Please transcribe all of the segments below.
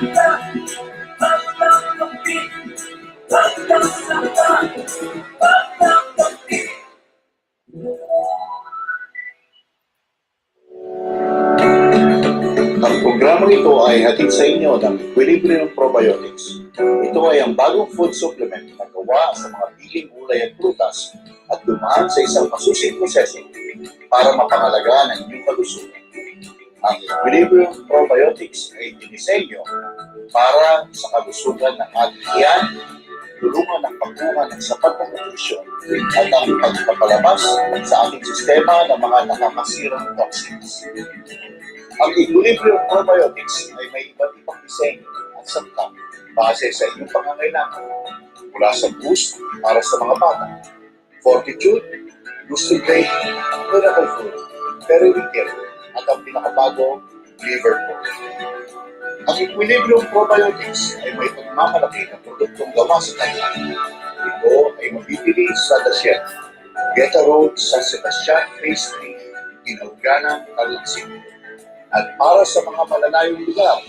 Ang programang ito ay hatid sa inyo ng Equilibrium Probiotics. Ito ay ang bagong food supplement na gawa sa mga piling gulay at prutas at dumaan sa isang masusing proseso para mapangalagaan ang inyong kalusugan. Ang Equilibrium Probiotics ay dinisenyo para sa kalusugan ng ating tiyan, tulungan ang pagkuha ng sapat na nutrisyon at ang pagpapalabas sa ating sistema ng mga nakakasirang toxins. Ang Equilibrium Probiotics ay may iba't ibang disenyo at sangkap base sa inyong pangangailangan. Mula sa boost para sa mga bata, fortitude, boosted grade, miracle food, periwinkle, at ang pinakabago, liver food. Ang Equilibrium Probiotics ay may pagmamalaki ng produktong gawa sa Thailand. Ito ay mabibili sa Dasyen, Geta Road, San Sebastian, Phase 3, Ginauganan, Tarlac City. At para sa mga malalayong lugar,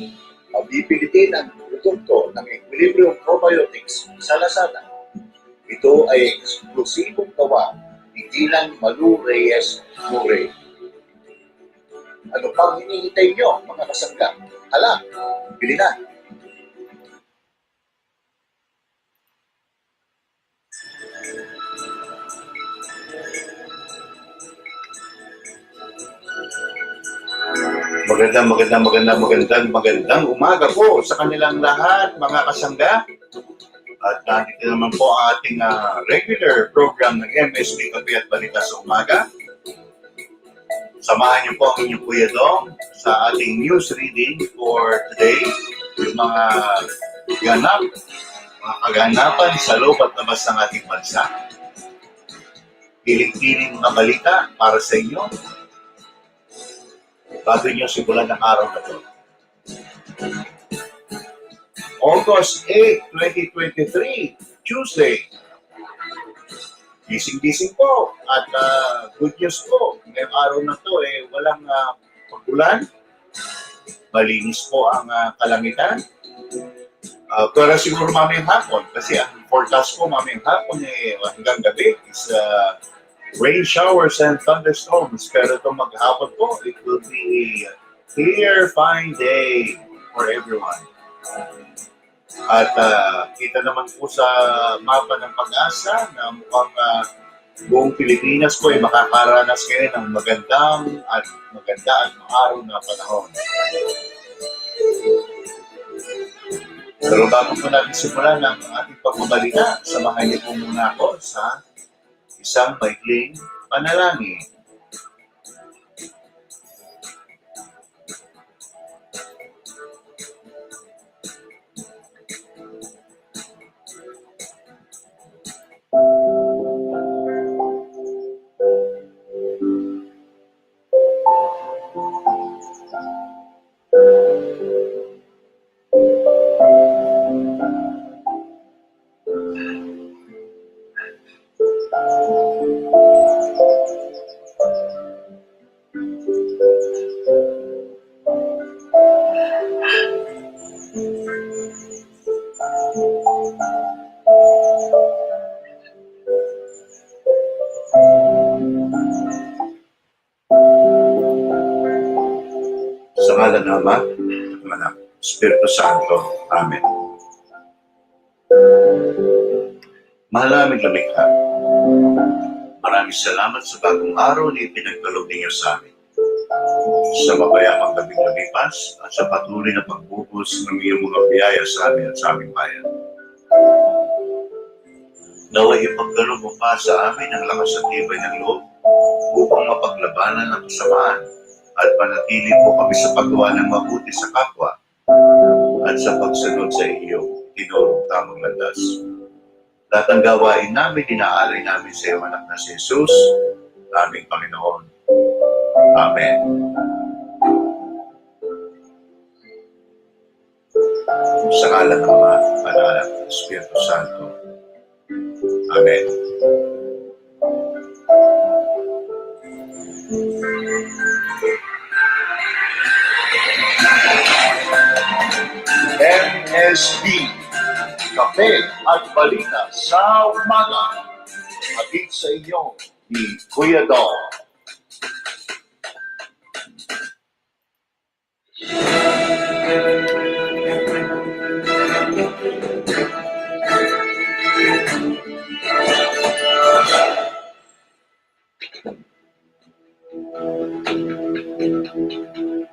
mabibili din ang produkto ng Equilibrium Probiotics sa Lazada. Ito ay eksklusibong gawa ni Ginang Malu Reyes Mure. Ano pang hinihintay nyo, mga kasangga? Hala, bili na! Magandang umaga po sa kanilang lahat, mga kasangga. At nandito naman po ang ating regular program ng MSB Kape at Balita sa Umaga. Samahan niyo po ang inyong Kuya Dong sa ating news reading for today. Yung mga kaganapan sa loob at labas ng ating bansa. Piling-piling mga balita para sa inyo bago nyo simulan ng araw na ito. August 8, 2023, Tuesday. Gising-gising po at good news po. Ngayong araw na ito walang pagulan. Malinis po ang kalangitan. Pero siguro mamayang hapon kasi ang forecast po mamayang hapon hanggang gabi is rain showers and thunderstorms. Pero itong maghapon po, it will be a clear, fine day for everyone. At kita naman po sa mapa ng pag-asa na mukhang buong Pilipinas po ay makakaranas kayo ng maganda at araw na panahon. Pero bago po natin simulan ang ating pagbabalita, samahan niyo po muna ako sa isang maikling panalangin. Sa ngalan ng Ama, at Anak, Espiritu Santo. Amen. Mahal naming lumikha, maraming salamat sa bagong araw na ipinagkaloob ninyo sa amin. Sa mapayapang gabing lumipas at sa patuloy na pagbuhos ng iyong mga biyaya sa amin at sa aming bayan. Naway ipagkaloob mo pa sa amin ang lakas at tibay ng loob upang mapaglabanan ang kasamaan at manatili po kami sa paggawa ng mabuti sa kapwa at sa pagsunod sa iyo, tinurong tamang landas. Lahat ng gawain namin, inaalay namin sa iyo, anak na si Jesus, aming Panginoon. Amen. Sa ngalan ng Ama, Anak, Espiritu Santo. Amen. MSB Kape at Balita sa Umaga. Hatid sa inyo ni Kuya Dong.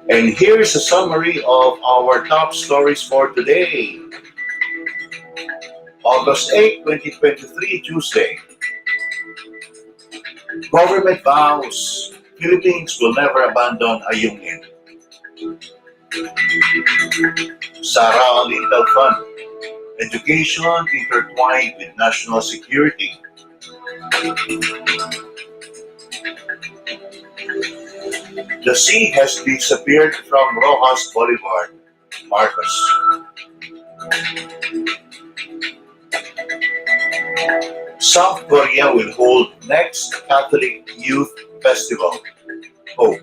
And here's a summary of our top stories for today. August 8, 2023, Tuesday. Government vows Philippines will never abandon Ayungin. Sara Little Fund. Education intertwined with national security. The sea has disappeared from Rojas Boulevard, Marcos. South Korea will hold next Catholic Youth Festival. Hope.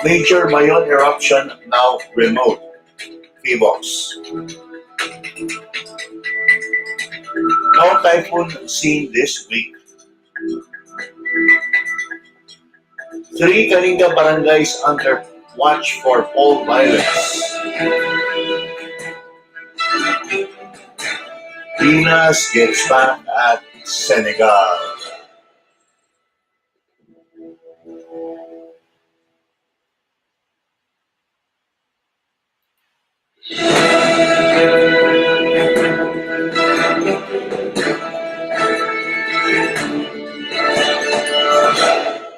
Major Mayon eruption now remote. Phoebox. No typhoon seen this week. 3 Kalinga barangays under watch for pole violence. Pinas gets back at Senegal.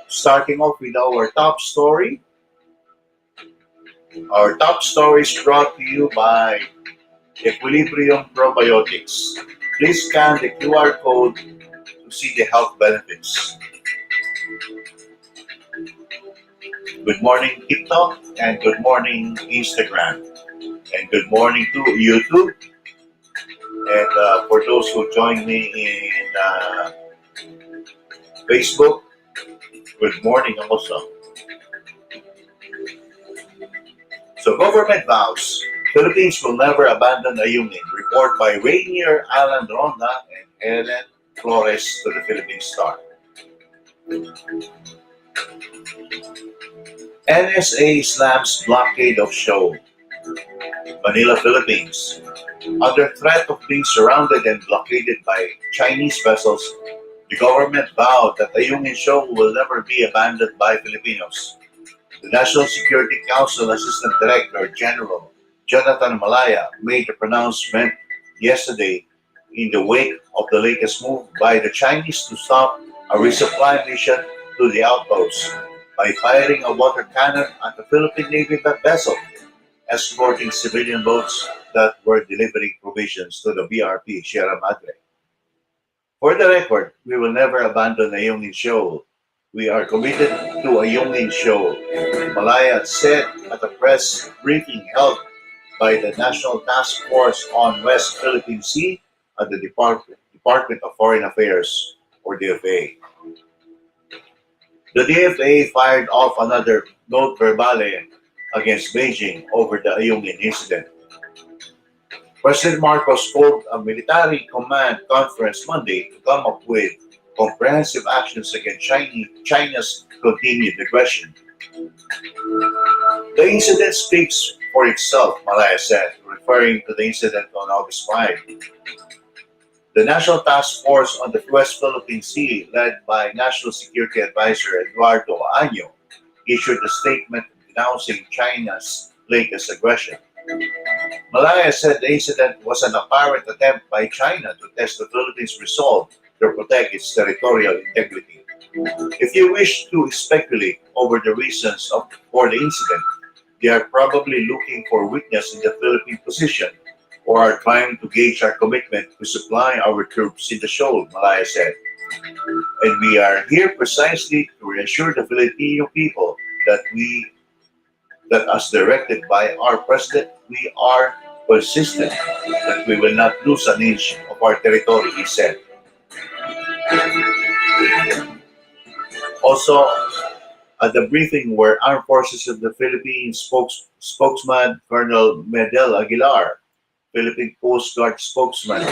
Starting off with our top story. Our top story is brought to you by Equilibrium Probiotics. Please scan the QR code to see the health benefits. Good morning, TikTok, and good morning, Instagram. And good morning to YouTube. And for those who join me in Facebook, good morning also. So government vows Philippines will never abandon Ayungin. Report by Rainier Alan Ronda and Helen Flores to the Philippine Star. NSA slams blockade of show. Manila, Philippines. Under threat of being surrounded and blockaded by Chinese vessels, the government vowed that the Ayungin show will never be abandoned by Filipinos. The National Security Council Assistant Director General Jonathan Malaya made the pronouncement yesterday in the wake of the latest move by the Chinese to stop a resupply mission to the outpost by firing a water cannon at the Philippine Navy vessel escorting civilian boats that were delivering provisions to the BRP Sierra Madre. For the record, we will never abandon the Ayungin Shoal. We are committed to Ayungin Shoal, Malaya said at a press briefing held by the National Task Force on West Philippine Sea at the Department of Foreign Affairs, or DFA. The DFA fired off another note verbale against Beijing over the Ayungin incident. President Marcos called a military command conference Monday to come up with comprehensive actions against China's continued aggression. The incident speaks for itself, Malaya said, referring to the incident on August 5. The National Task Force on the West Philippine Sea, led by National Security Advisor Eduardo Año, issued a statement denouncing China's latest aggression. Malaya said the incident was an apparent attempt by China to test the Philippines' resolve to protect its territorial integrity. If you wish to speculate over the reasons for the incident, they are probably looking for weakness in the Philippine position or are trying to gauge our commitment to supply our troops in the shoal, Malaya said. And we are here precisely to reassure the Filipino people that as directed by our president, we are consistent, that we will not lose an inch of our territory, he said. Also, At the briefing were Armed Forces of the Philippines spokesman Colonel Medel Aguilar, Philippine Coast Guard spokesman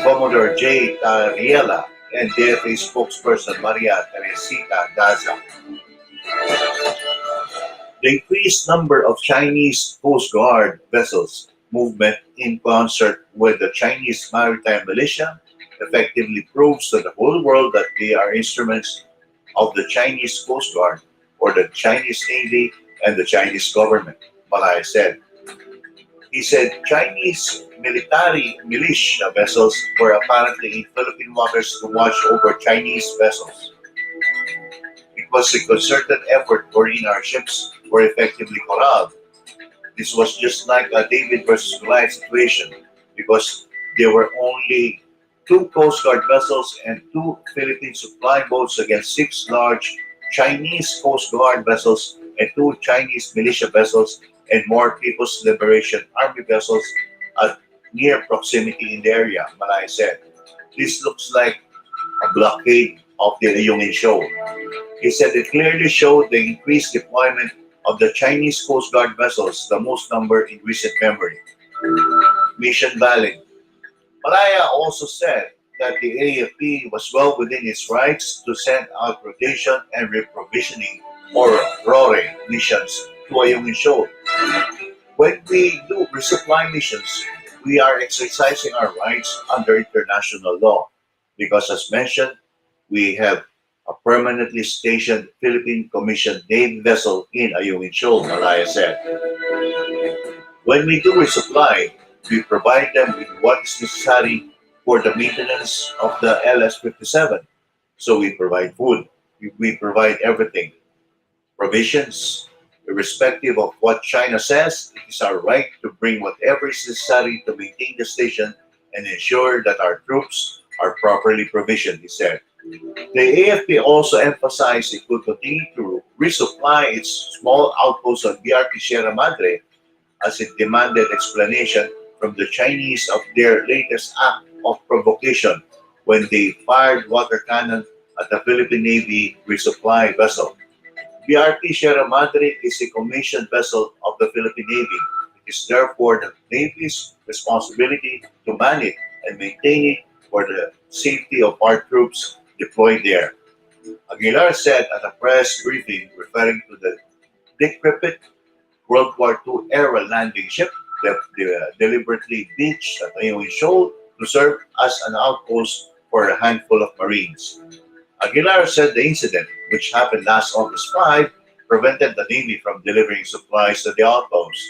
Commodore J. Tariela, and DFA spokesperson Maria Teresita Daza. The increased number of Chinese Coast Guard vessels movement in concert with the Chinese maritime militia effectively proves to the whole world that they are instruments of the Chinese Coast Guard or the Chinese Navy and the Chinese government, Malaya said. He said Chinese military militia vessels were apparently in Philippine waters to watch over Chinese vessels. It was a concerted effort wherein our ships were effectively corralled. This was just like a David versus Goliath situation because there were only two Coast Guard vessels and two Philippine supply boats against six large Chinese Coast Guard vessels and two Chinese militia vessels and more People's Liberation Army vessels at near proximity in the area, Malay said. This looks like a blockade of the Ayungin show. He said it clearly showed the increased deployment of the Chinese Coast Guard vessels, the most number in recent memory. Mission valid. Malaya also said that the AFP was well within its rights to send out rotation and reprovisioning or RORE missions to Ayungin Shoal. When we do resupply missions, we are exercising our rights under international law because, as mentioned, we have a permanently stationed Philippine Commissioned Navy vessel in Ayungin Shoal, Malaya said. When we do resupply, we provide them with what is necessary for the maintenance of the LS-57. So we provide food, we provide everything, provisions, irrespective of what China says. It is our right to bring whatever is necessary to maintain the station and ensure that our troops are properly provisioned, he said. The AFP also emphasized it would continue to resupply its small outposts on BRP Sierra Madre as it demanded explanation from the Chinese of their latest act of provocation when they fired water cannon at the Philippine Navy resupply vessel. BRP Sierra Madre is a commissioned vessel of the Philippine Navy. It is therefore the Navy's responsibility to man it and maintain it for the safety of our troops deployed there. Aguilar said at a press briefing referring to the decrepit World War II era landing ship that deliberately beached at Ayungin Shoal to serve as an outpost for a handful of Marines. Aguilar said the incident, which happened last August 5, prevented the Navy from delivering supplies to the outpost.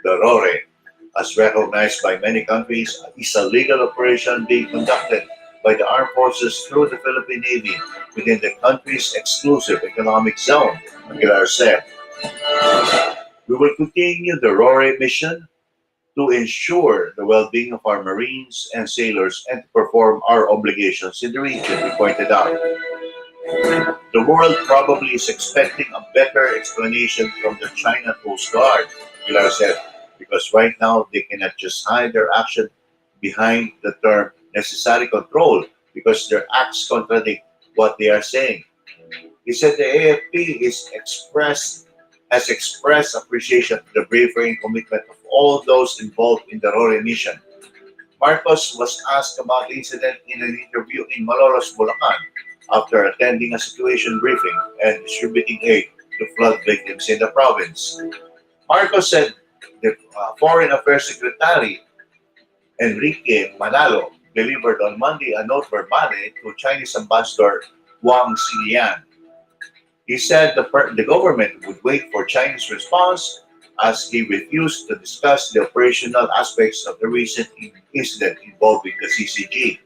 The RORE, as recognized by many countries, is a legal operation being conducted by the armed forces through the Philippine Navy within the country's exclusive economic zone, Aguilar said. We will continue the RORE mission to ensure the well-being of our Marines and sailors and to perform our obligations in the region, he pointed out. The world probably is expecting a better explanation from the China Coast Guard, Pilar said, because right now they cannot just hide their action behind the term necessary control because their acts contradict what they are saying. He said the AFP has expressed appreciation for the bravery and commitment of all those involved in the RORE mission. Marcos was asked about the incident in an interview in Malolos, Bulacan, after attending a situation briefing and distributing aid to flood victims in the province. Marcos said the Foreign Affairs Secretary Enrique Manalo delivered on Monday a note verbale to Chinese Ambassador Wang Xilian. He said the government would wait for Chinese response as he refused to discuss the operational aspects of the recent incident involving the CCG.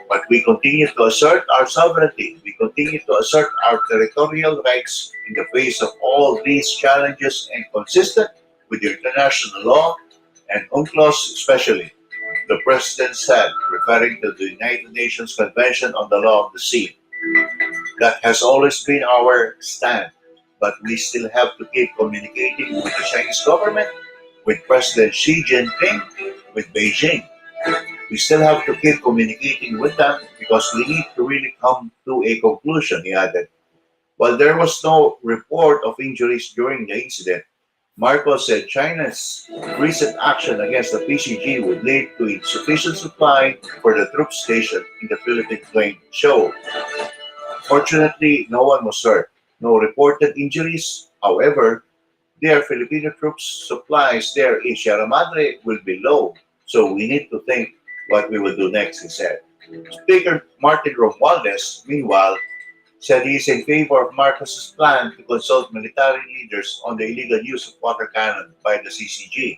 But we continue to assert our sovereignty. We continue to assert our territorial rights in the face of all these challenges and consistent with the international law and UNCLOS especially, the President said, referring to the United Nations Convention on the Law of the Sea. That has always been our stand, but we still have to keep communicating with the Chinese government, with President Xi Jinping, with Beijing. We still have to keep communicating with them because we need to really come to a conclusion, he added. While there was no report of injuries during the incident, Marcos said China's recent action against the PCG would lead to insufficient supply for the troops stationed in the Philippine plain show. Fortunately, no one was hurt. No reported injuries. However, their Filipino troops supplies there in Sierra Madre will be low, so we need to think what we will do next, he said. Speaker Martin Romualdez, meanwhile, said he is in favor of Marcos's plan to consult military leaders on the illegal use of water cannon by the CCG.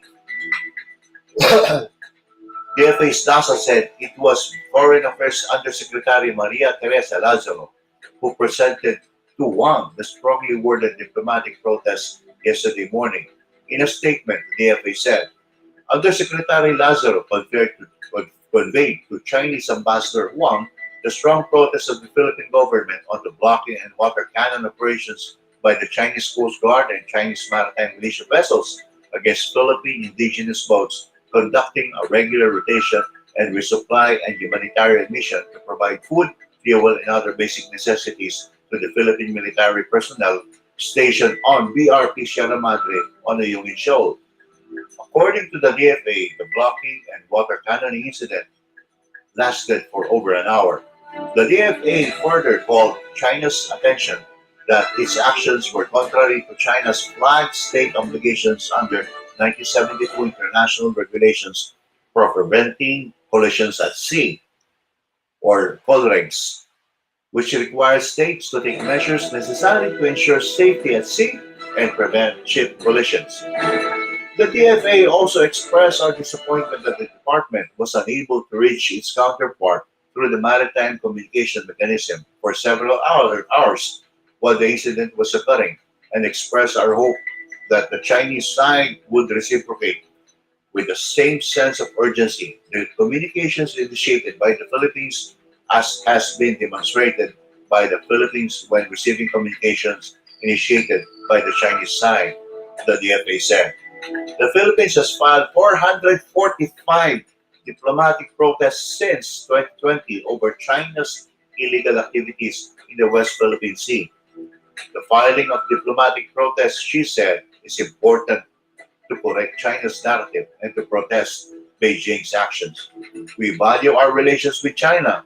DFA's NASA said it was Foreign Affairs Undersecretary Maria Teresa Lazaro who presented to Wang the strongly worded diplomatic protest yesterday morning. In a statement, the DFA said, Undersecretary Lazaro conveyed to Chinese Ambassador Wang the strong protest of the Philippine government on the blocking and water cannon operations by the Chinese Coast Guard and Chinese maritime militia vessels against Philippine indigenous boats conducting a regular rotation and resupply and humanitarian mission to provide food, fuel, and other basic necessities to the Philippine military personnel stationed on BRP Sierra Madre on the Yungin Shoal. According to the DFA, the blocking and water cannoning incident lasted for over an hour. The DFA further called China's attention that its actions were contrary to China's flag state obligations under 1972 international regulations for preventing collisions at sea, or COLREGs, which requires states to take measures necessary to ensure safety at sea and prevent ship collisions. The DFA also expressed our disappointment that the department was unable to reach its counterpart through the maritime communication mechanism for several hours while the incident was occurring, and expressed our hope that the Chinese side would reciprocate with the same sense of urgency. The communications initiated by the Philippines, as has been demonstrated by the Philippines when receiving communications initiated by the Chinese side, the DFA said. The Philippines has filed 445 diplomatic protests since 2020 over China's illegal activities in the West Philippine Sea. The filing of diplomatic protests, she said, is important to correct China's narrative and to protest Beijing's actions. We value our relations with China,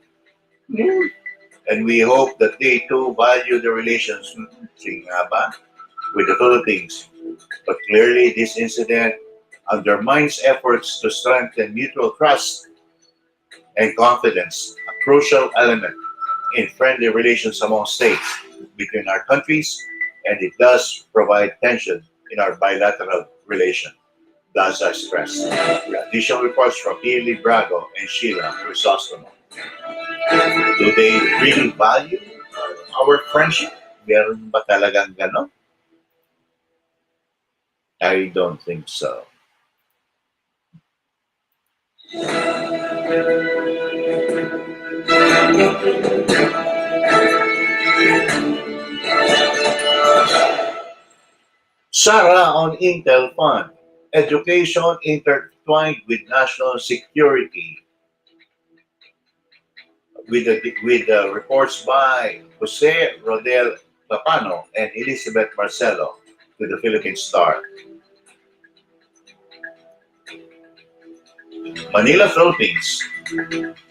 and we hope that they too value the relations with the Philippines. But clearly, this incident undermines efforts to strengthen mutual trust and confidence, a crucial element in friendly relations among states between our countries, and it does provide tension in our bilateral relation. Thus, I stress. The additional reports from Pili Brago and Sheila Crisostomo. Do they really value our friendship? Meron ba talagang gano'n? I don't think so. Sarah on Intel Fund. Education intertwined with national security. With reports by Jose Rodel Capano and Elizabeth Marcelo to the Philippine Star. Manila, Philippines.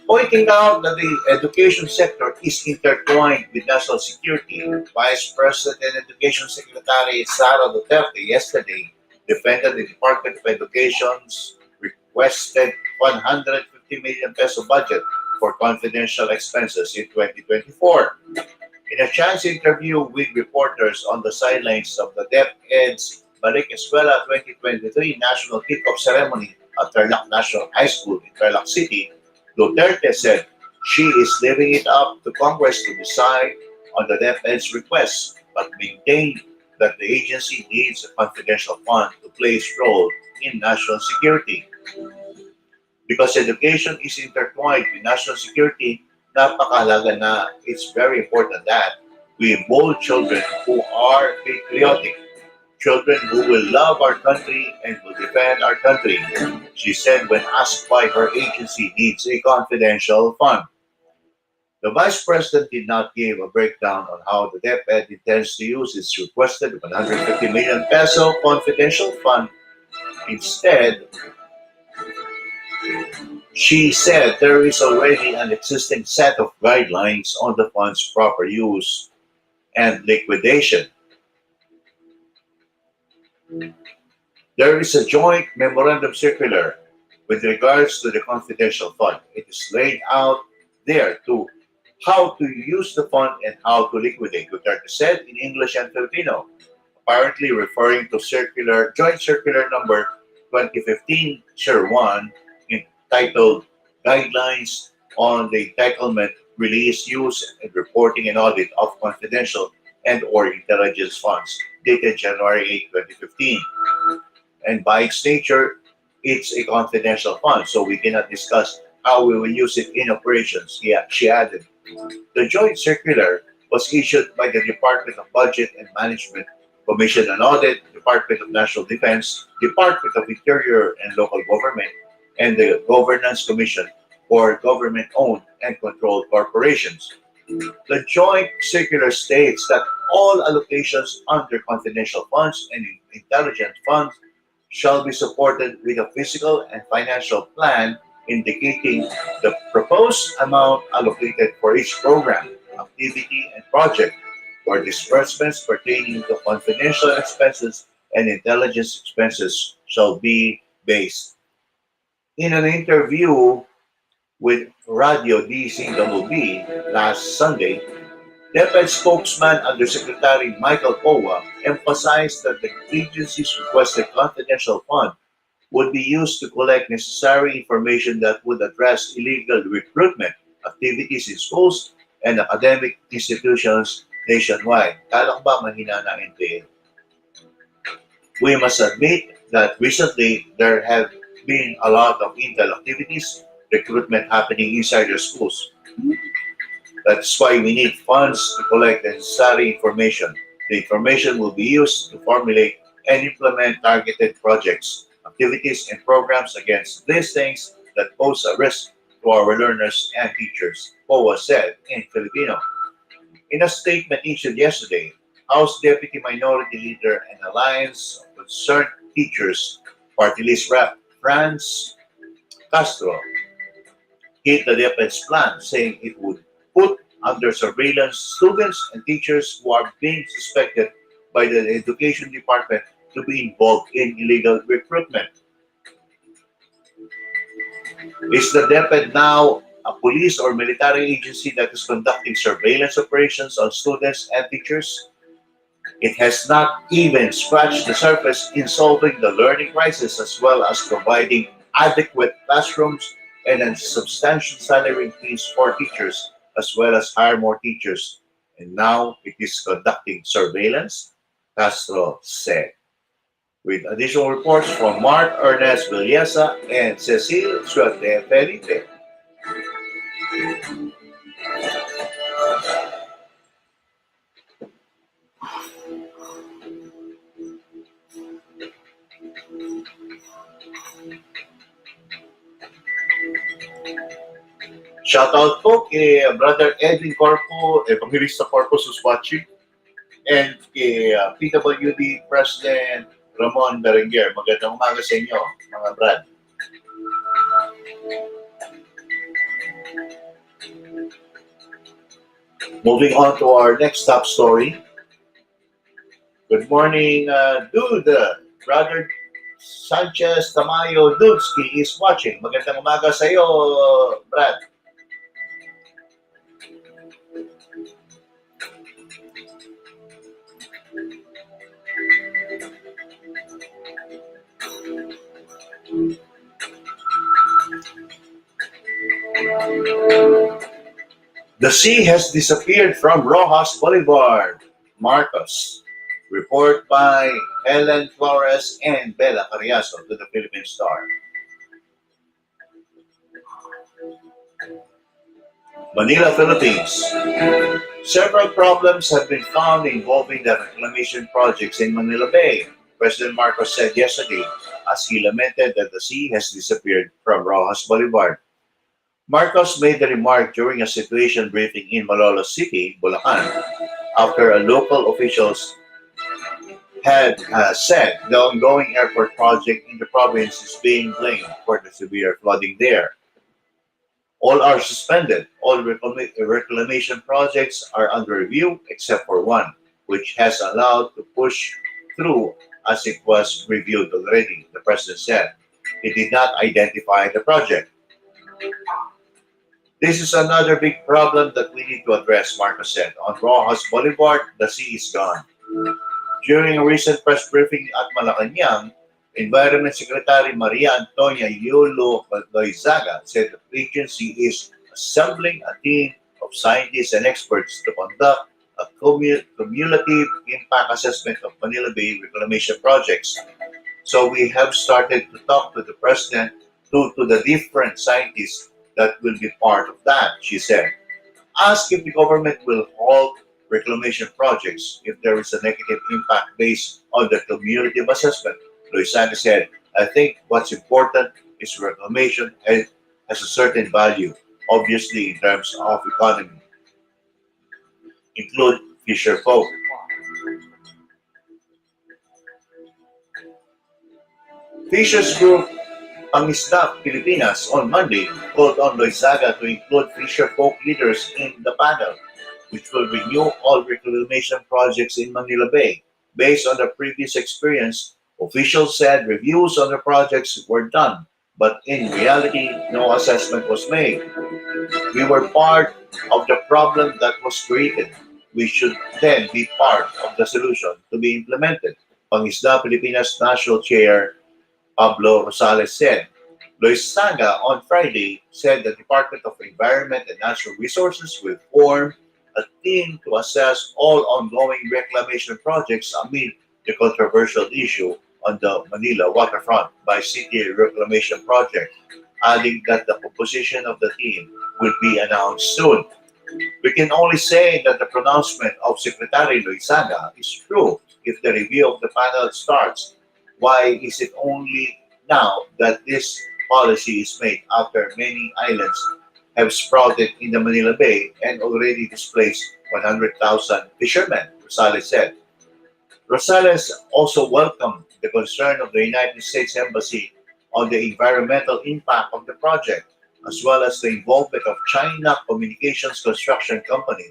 Pointing out that the education sector is intertwined with national security, Vice President and Education Secretary Sara Duterte yesterday defended the Department of Education's requested 150 million peso budget for confidential expenses in 2024. In a chance interview with reporters on the sidelines of the DepEd's Balik Eskwela 2023 National Kickoff Ceremony at Tarlac National High School in Tarlac City, Duterte said she is leaving it up to Congress to decide on the DepEd's request, but maintained that the agency needs a confidential fund to play its role in national security. Because education is intertwined with national security, napakahalaga na it's very important that we mold children who are patriotic, children who will love our country and will defend our country, she said when asked why her agency needs a confidential fund. The Vice President did not give a breakdown on how the DepEd intends to use its requested 150 million peso confidential fund. Instead, she said there is already an existing set of guidelines on the fund's proper use and liquidation. There is a joint memorandum circular with regards to the confidential fund. It is laid out there to how to use the fund and how to liquidate, Duterte said in English and Filipino, apparently referring to Joint Circular Number 2015-01 entitled Guidelines on the Entitlement, Release, Use, and Reporting and Audit of Confidential and/or Intelligence Funds, dated January 8, 2015. And by its nature, it's a confidential fund, so we cannot discuss how we will use it in operations. Yeah, she added. The joint circular was issued by the Department of Budget and Management, Commission on Audit, Department of National Defense, Department of Interior and Local Government, and the Governance Commission for government-owned and controlled corporations. The joint circular states that all allocations under confidential funds and intelligence funds shall be supported with a fiscal and financial plan indicating the proposed amount allocated for each program, activity, and project, for disbursements pertaining to confidential expenses and intelligence expenses shall be based. In an interview with Radio DCWB last Sunday, DepEd spokesman Undersecretary Michael Powa emphasized that the agency's requested confidential fund would be used to collect necessary information that would address illegal recruitment activities in schools and academic institutions nationwide. Kala ko ba mahina na NPA? We must admit that recently there have been a lot of intel activities, recruitment happening inside the schools. That's why we need funds to collect the necessary information. The information will be used to formulate and implement targeted projects, activities, and programs against these things that pose a risk to our learners and teachers, Powa said in Filipino. In a statement issued yesterday, House Deputy Minority Leader and Alliance of Concerned Teachers Party List Rep. Franz Castro hit the DepEd's plan, saying it would put under surveillance students and teachers who are being suspected by the Education Department to be involved in illegal recruitment. Is the DepEd now a police or military agency that is conducting surveillance operations on students and teachers? It has not even scratched the surface in solving the learning crisis, as well as providing adequate classrooms and a substantial salary increase for teachers, as well as hire more teachers. And now it is conducting surveillance, Castro said. With additional reports from Mark Ernest Villesa and Cecil Suerte Felipe. Shout out po kay Brother Edwin Corpo, Evangelista Corpus who's watching, and kay PWD President Ramon Berenguer. Magandang umaga sa inyo, mga brad. Moving on to our next top story. Good morning, dude. Brother Sanchez Tamayo Dudski is watching. Magandang umaga sa iyo, Brad. The sea has disappeared from Rojas Boulevard, Marcos. Report by Helen Flores and Bella Carriazo to the Philippine Star. Manila, Philippines. Several problems have been found involving the reclamation projects in Manila Bay, President Marcos said yesterday, as he lamented that the sea has disappeared from Rojas Boulevard. Marcos made the remark during a situation briefing in Malolos City, Bulacan, after a local officials had said the ongoing airport project in the province is being blamed for the severe flooding there. All are suspended. All reclamation projects are under review except for one, which has allowed to push through as it was reviewed already, the president said. He did not identify the project. This is another big problem that we need to address, Marcos said. On Rojas Boulevard, the sea is gone. During a recent press briefing at Malacanang, Environment Secretary Maria Antonia Yulo Loizaga said the agency is assembling a team of scientists and experts to conduct a cumulative impact assessment of Manila Bay reclamation projects. So we have started to talk to the president, to the different scientists that will be part of that, she said. Ask if the government will halt reclamation projects if there is a negative impact based on the cumulative assessment. Luisana said, I think what's important is reclamation has a certain value, obviously in terms of economy, include fisher folk. Fishers Group Pangisdap Pilipinas on Monday called on Loizaga to include fisher folk leaders in the panel, which will renew all reclamation projects in Manila Bay. Based on the previous experience, officials said reviews on the projects were done, but in reality, no assessment was made. We were part of the problem that was created. We should then be part of the solution to be implemented. Pangisda Pilipinas National Chair Pablo Rosales said. Luis Sanga on Friday said the Department of Environment and Natural Resources will form a team to assess all ongoing reclamation projects amid the controversial issue on the Manila waterfront by City Reclamation Project, adding that the composition of the team will be announced soon. We can only say that the pronouncement of Secretary Loizaga is true if the review of the panel starts. Why is it only now that this policy is made after many islands have sprouted in the Manila Bay and already displaced 100,000 fishermen, Rosales said. Rosales also welcomed the concern of the United States Embassy on the environmental impact of the project, as well as the involvement of China Communications Construction Company.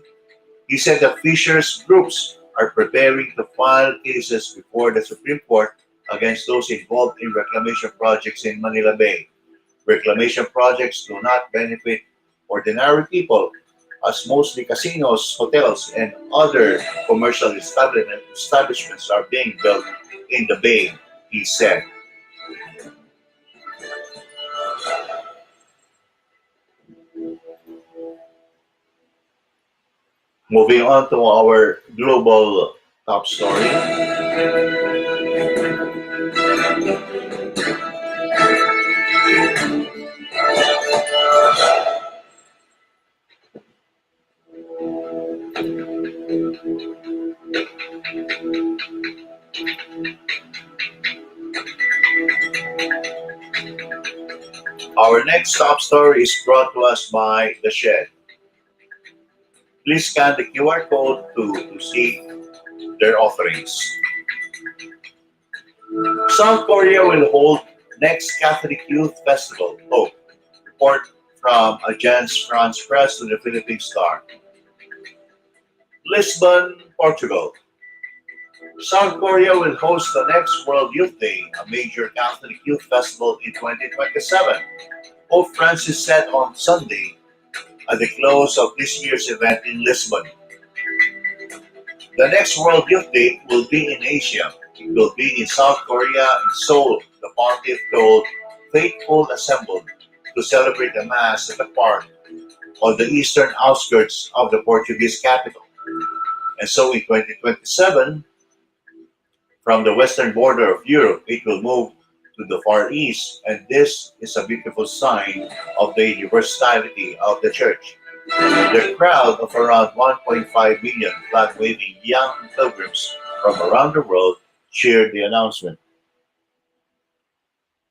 He said the fishers groups are preparing to file cases before the Supreme Court against those involved in reclamation projects in Manila Bay. Reclamation projects do not benefit ordinary people, as mostly casinos, hotels, and other commercial establishments are being built in the bay, he said. Moving on to our global top story. Our next top story is brought to us by The Shed. Please scan the QR code to see their offerings. South Korea will hold next Catholic Youth Festival. Oh, report from Agence France Press to the Philippine Star. Lisbon, Portugal. South Korea will host the next World Youth Day, a major Catholic youth festival in 2027. Pope Francis said on Sunday at the close of this year's event in Lisbon. The next World Youth Day will be in Asia. It will be in South Korea and Seoul, the pontiff told faithful assembled to celebrate the Mass at the park on the eastern outskirts of the Portuguese capital. And so in 2027, from the western border of Europe, it will move to the Far East, and this is a beautiful sign of the universality of the Church. The crowd of around 1.5 million flag-waving young pilgrims from around the world cheered the announcement.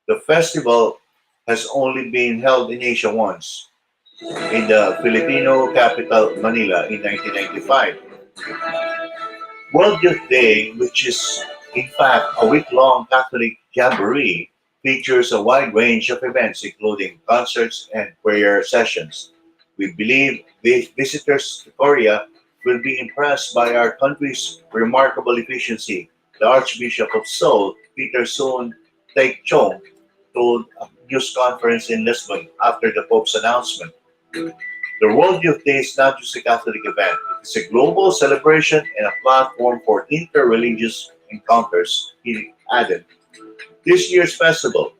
The festival has only been held in Asia once. in the Filipino capital, Manila, in 1995. World Youth Day, which is in fact a week-long Catholic jamboree, features a wide range of events including concerts and prayer sessions. We believe the visitors to Korea will be impressed by our country's remarkable efficiency. The Archbishop of Seoul, Peter Soon Taek Chong, told a news conference in Lisbon after the Pope's announcement. The World Youth Day is not just a Catholic event, it is a global celebration and a platform for inter-religious encounters, he added. This year's festival,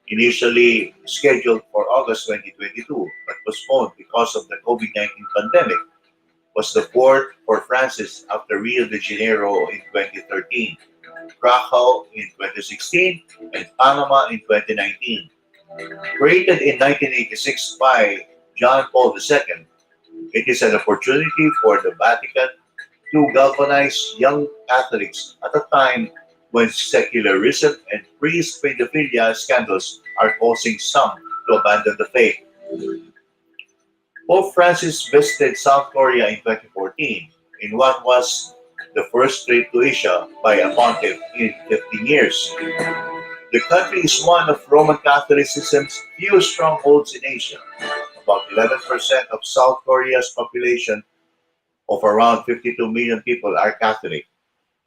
initially scheduled for August 2022 but postponed because of the COVID-19 pandemic, was the fourth for Francis after Rio de Janeiro in 2013, Krakow in 2016, and Panama in 2019. Created in 1986 by John Paul II, it is an opportunity for the Vatican to galvanize young Catholics at a time when secularism and priest pedophilia scandals are causing some to abandon the faith. Pope Francis visited South Korea in 2014 in what was the first trip to Asia by a pontiff in 15 years. The country is one of Roman Catholicism's few strongholds in Asia. About 11% of South Korea's population of around 52 million people are Catholic,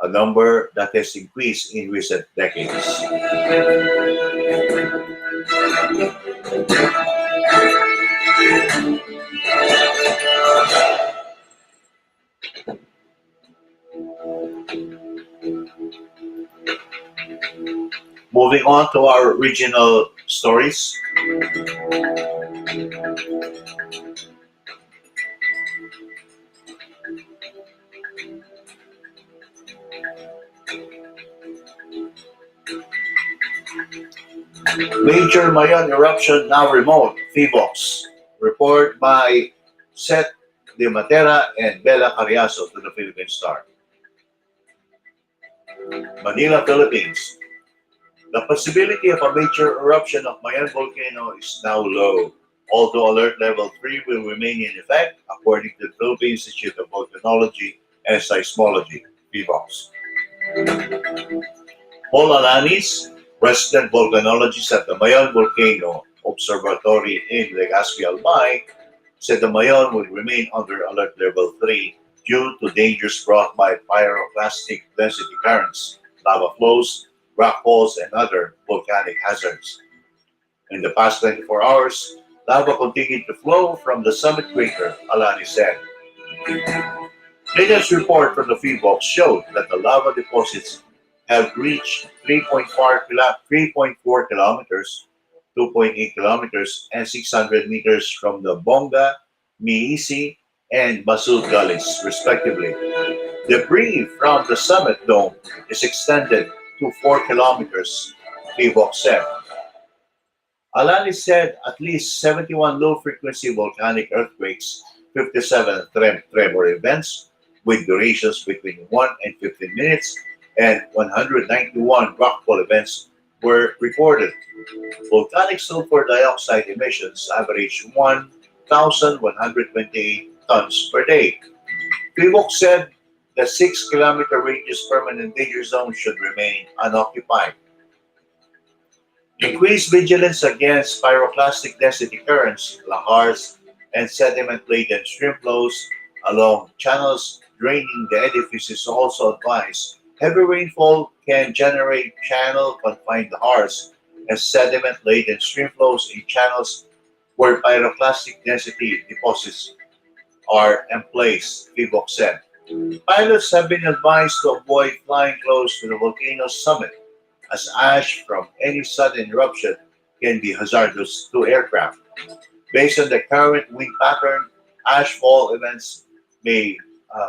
a number that has increased in recent decades. Moving on to our regional stories. Major Mayon eruption now remote, Phoebox. Report by Seth De Matera and Bella Carriazo to the Philippine Star. Manila, Philippines. The possibility of a major eruption of Mayon volcano is now low, although alert level 3 will remain in effect according to the Philippine Institute of Volcanology and Seismology, PHIVOLCS. Paul Alanis, resident volcanologist at the Mayon Volcano Observatory in Legazpi, Albay, said the Mayon will remain under alert level 3 due to dangers brought by pyroclastic density currents, lava flows, rock falls, and other volcanic hazards. In the past 24 hours, lava continued to flow from the summit crater, Alani said. Latest report from the Phoebox showed that the lava deposits have reached 3.4 kilometers, 2.8 kilometers, and 600 meters from the Bonga, Miisi, and Basud gullies, respectively. Debris from the summit dome is extended to 4 kilometers, Phoebox said. Alani said at least 71 low-frequency volcanic earthquakes, 57 tremor events with durations between 1 and 15 minutes, and 191 rockfall events were recorded. Volcanic sulfur dioxide emissions averaged 1,128 tons per day. PIVOC said the 6-kilometer radius permanent danger zone should remain unoccupied. Increased vigilance against pyroclastic density currents, lahars, and sediment-laden stream flows along channels draining the edifice is also advised. Heavy rainfall can generate channel-confined lahars and sediment-laden stream flows in channels where pyroclastic density deposits are in place, PIVOC said. Pilots have been advised to avoid flying close to the volcano's summit, as ash from any sudden eruption can be hazardous to aircraft. Based on the current wind pattern, ashfall events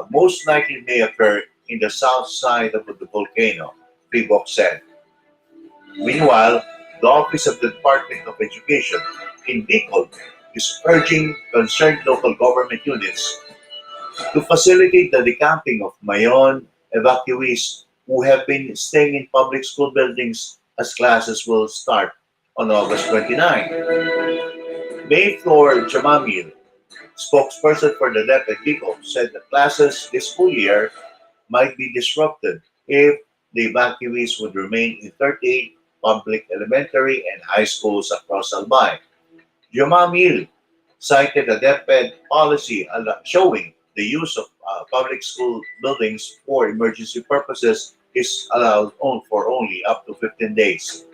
most likely may occur in the south side of the volcano, PIVOC said. Meanwhile, the Office of the Department of Education in Bicol is urging concerned local government units to facilitate the decamping of Mayon evacuees who have been staying in public school buildings as classes will start on August 29. Mayflower Jamamil, spokesperson for the DepEd Bicol, said the classes this school year might be disrupted if the evacuees would remain in 38 public elementary and high schools across Albay. Jumamil cited a DepEd policy showing the use of public school buildings for emergency purposes is allowed for only up to 15 days.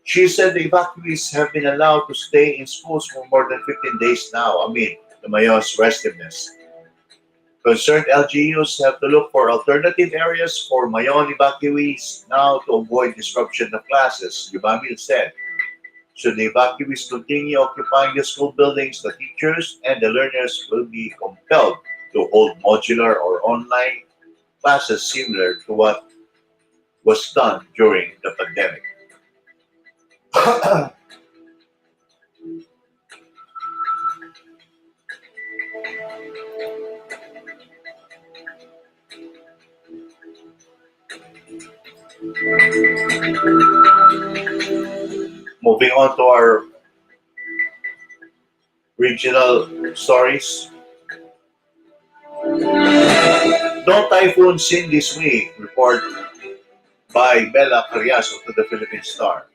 She said the evacuees have been allowed to stay in schools for more than 15 days now amid the mayor's restiveness. Concerned LGUs have to look for alternative areas for Mayon evacuees now to avoid disruption of classes, Jumamil said. Should the evacuees continue occupying the school buildings, the teachers and the learners will be compelled to hold modular or online classes similar to what was done during the pandemic. Moving on to our regional stories. No typhoon seen this week, report by Bella Carriazo to the Philippine Star.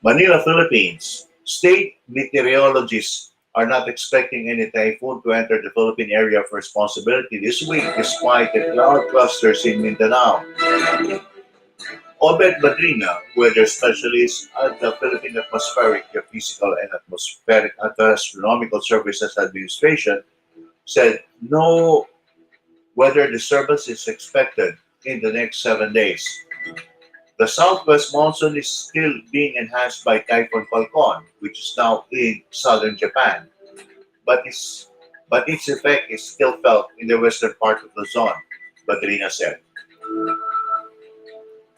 Manila, Philippines. State meteorologists are not expecting any typhoon to enter the Philippine area of responsibility this week despite the cloud clusters in Mindanao. Obed Madrina, weather specialist at the Philippine Atmospheric, Geophysical and Atmospheric Astronomical Services Administration, said no weather disturbance is expected in the next 7 days. The southwest monsoon is still being enhanced by Typhoon Falcon, which is now in southern Japan, but its effect is still felt in the western part of Luzon, Badrina said.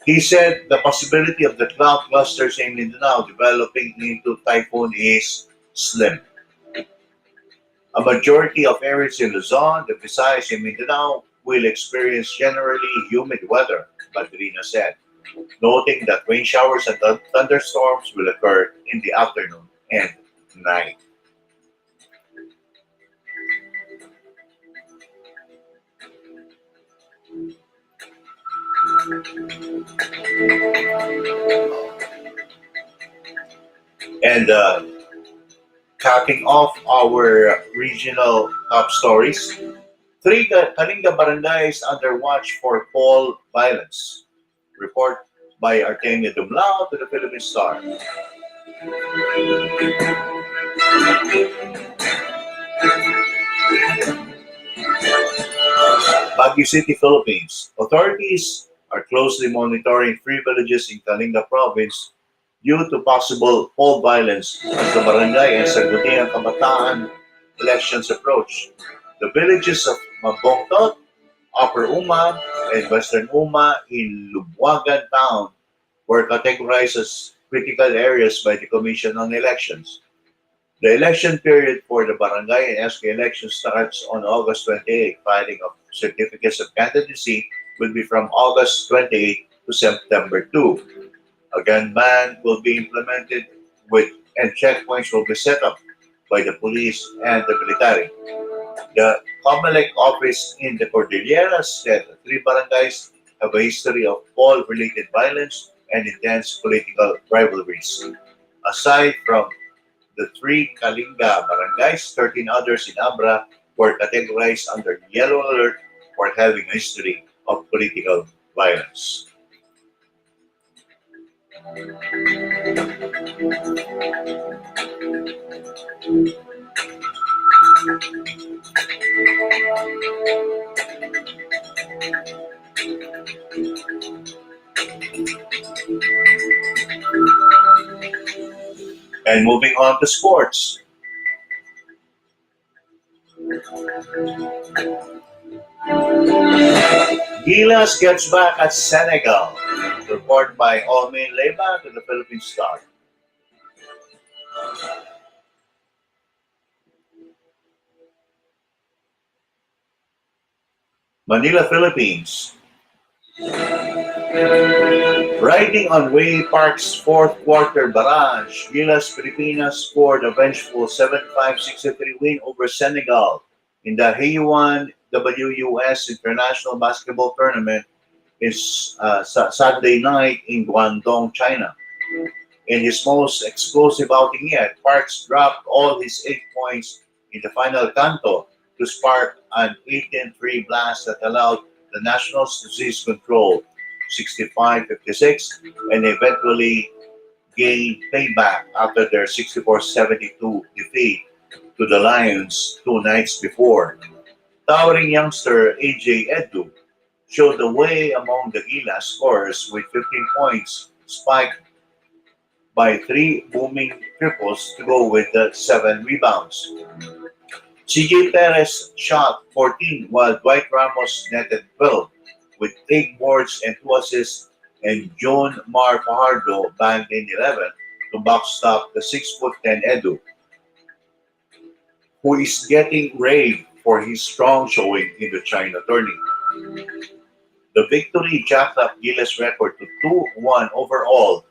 He said the possibility of the cloud clusters in Mindanao developing into typhoon is slim. A majority of areas in Luzon, the Visayas, and Mindanao will experience generally humid weather, Badrina said, noting that rain showers and thunderstorms will occur in the afternoon and night. And capping off our regional top stories, three Kalinga barangays under watch for pole violence. Report by Artemia Dumlao to the Philippine Star. Baguio City, Philippines. Authorities are closely monitoring three villages in Kalinga province due to possible pole violence as the barangay and Saguniang Kabataan elections approach. The villages of Mabongtot, Upper Uma, and Western Uma in Lubuagan Town were categorized as critical areas by the Commission on Elections. The election period for the barangay and SK election starts on August 28. Filing of certificates of candidacy will be from August 28 to September 2. A gun ban will be implemented and checkpoints will be set up by the police and the military. The Comelec office in the Cordilleras said the three barangays have a history of all-related violence and intense political rivalries. Aside from the three Kalinga barangays, 13 others in Abra were categorized under yellow alert for having a history of political violence. And moving on to sports. Gilas gets back at Senegal. Report by Olmain Leba to the Philippine Star. Manila, Philippines. Riding on Way Park's fourth quarter barrage, Gilas Pilipinas scored a vengeful 75-63 win over Senegal in the Heiwan WUS International Basketball Tournament is Saturday night in Guangdong, China. In his most explosive outing yet, Parks dropped all his 8 points in the final canto to spark an 18-3 blast that allowed the Nationals to seize control 65-56 and eventually gain payback after their 64-72 defeat to the Lions 2 nights before. Towering youngster AJ Edu showed the way among the Gilas scorers with 15 points, spiked by 3 booming triples to go with the 7 rebounds. CJ Perez shot 14 while Dwight Ramos netted 12 with 8 boards and 2 assists, and John Mar Fajardo bagged in 11 to backstop the 6'10" Edu, who is getting raved for his strong showing in the China tourney. The victory jacked up Gilas' record to 2-1 overall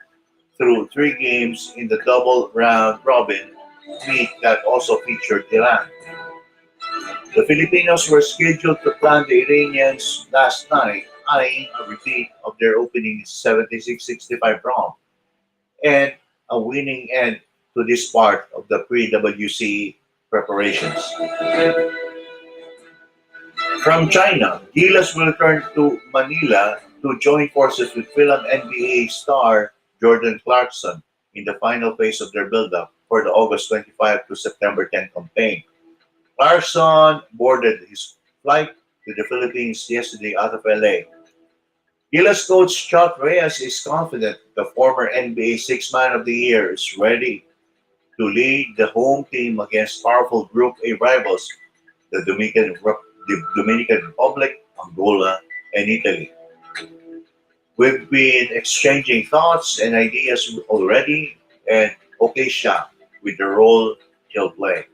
through 3 games in the double round robin meet that also featured Iran. The Filipinos were scheduled to plant the Iranians last night, eyeing a repeat of their opening 76-65 romp and a winning end to this part of the pre-WC preparations. From China, Gilas will return to Manila to join forces with Film NBA star Jordan Clarkson in the final phase of their build-up for the August 25 to September 10 campaign. Clarkson boarded his flight to the Philippines yesterday out of LA. Gilas coach Chuck Reyes is confident the former NBA Six-Man of the Year is ready to lead the home team against powerful Group A rivals, the Dominican Republic, Angola, and Italy. We've been exchanging thoughts and ideas already, and okay siya with the role he'll play.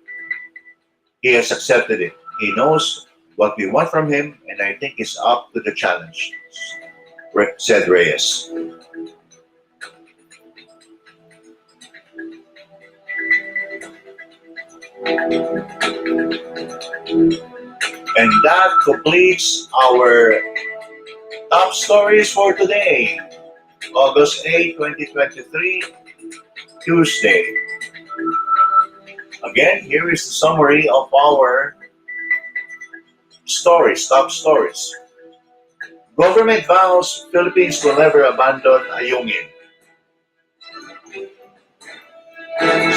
He has accepted it. He knows what we want from him, and I think he's up to the challenge, said Reyes. And that completes our top stories for today, August 8, 2023, Tuesday. Again, here is the summary of our stories, top stories. Government vows Philippines will never abandon Ayungin.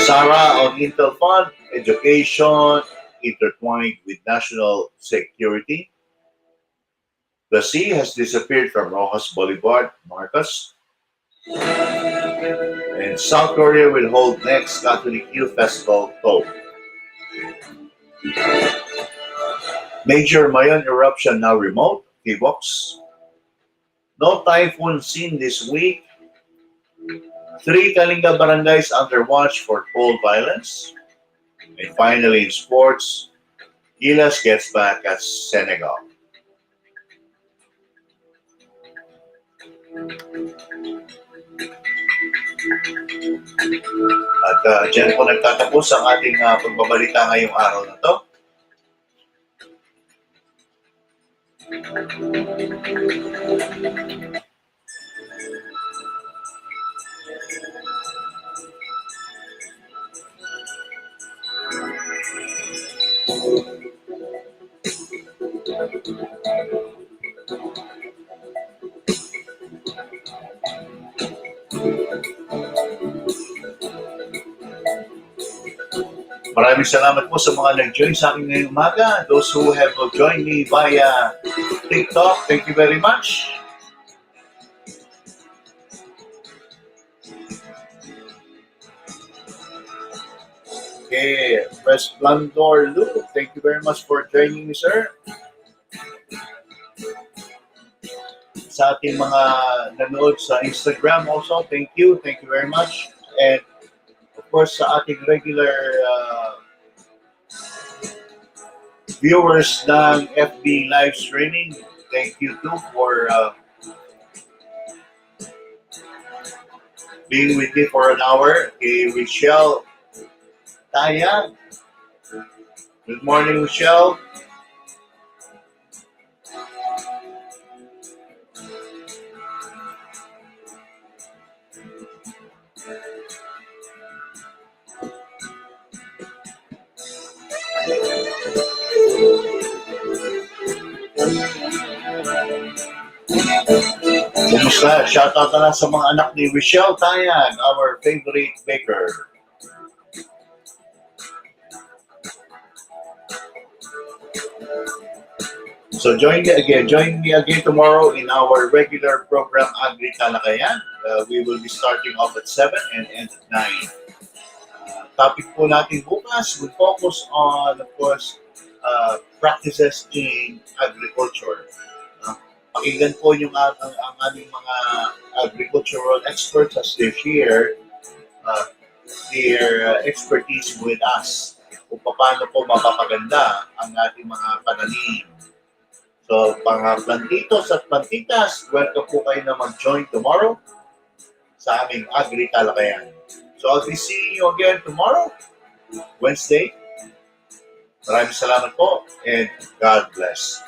Sara on Intel Fund, education intertwined with national security. The sea has disappeared from Rojas Boulevard, Marcos. And South Korea will hold next Catholic Youth Festival, Seoul. Major Mayon eruption now remote, T-Box. No typhoon seen this week. 3 Kalinga barangays under watch for cold violence. And finally in sports, Gilas gets back at Senegal. At dyan po nagtatapos ang ating pagbabalita ngayong araw na to. Maraming salamat po sa mga nag-join sa akin ngayong umaga. Those who have joined me via TikTok, thank you very much. Okay, Resplendor Lou, thank you very much for joining me, sir. Sa ating mga nanood sa Instagram also, thank you very much. And of course, sa ating regular viewers ng FB live streaming, thank you too for being with me for an hour. Kay Michelle Tayang. Good morning, Michelle. Kumusta? Shoutout na lang sa mga anak ni Michelle Tayang, our favorite baker. So join me again tomorrow in our regular program, Agri-Talakayan. We will be starting off at 7 and end at 9. Topic po natin bukas will focus on, of course, practices in agriculture. Pakinggan po yung ang aming mga agricultural experts as they share their expertise with us kung paano po mapapaganda ang ating mga pananim. So, mga plantitos at plantitas, welcome po kayo na mag-join tomorrow sa aming Agri-Talakayan. So, I'll be seeing you again tomorrow, Wednesday. Maraming salamat po and God bless.